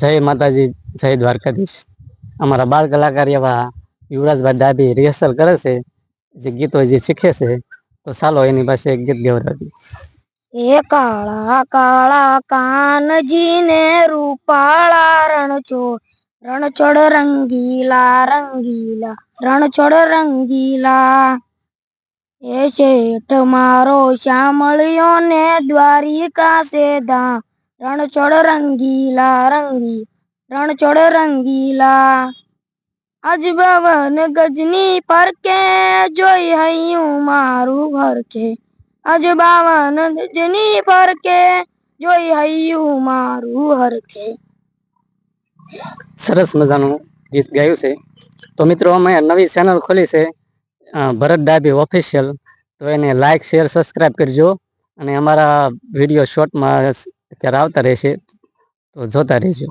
જય માતાજી, જય દ્વારકાધીશ। અમારા બાળ કલાકાર એવા યુવરાજભાઈ ડાભી રિહર્સલ કરે છે, જે ગીતો જે શીખે છે, તો ચાલો એની પાસે એક ગીત ગવડાવી। એ કાળા કાળા કાનજી ને રૂપાળા રણછોડ રંગીલા રંગીલા રણછોડ રંગીલા। એ શેઠ મારો શ્યામળિયો ને દ્વારિકા સે ધામ રણછોડ રંગીલા રણછોડ રંગીલા। અજ ભવન ગજની પરકે જોઈ હૈયું મારું ઘરકે અજ બાવન ગજની પરકે જોઈ હૈયું મારું હરખે। સરસ મજાનું ગીત ગાયું છે। તો મિત્રો અમે નવી ચેનલ ખોલી છે, ભરત ડાભી ઓફિશિયલ। તો એને લાઈક શેર સબસ્ક્રાઈબ કરજો, અને અમારા વિડીયો શોર્ટમાં અત્યારે આવતા રહેશે, તો જોતા રહેજો।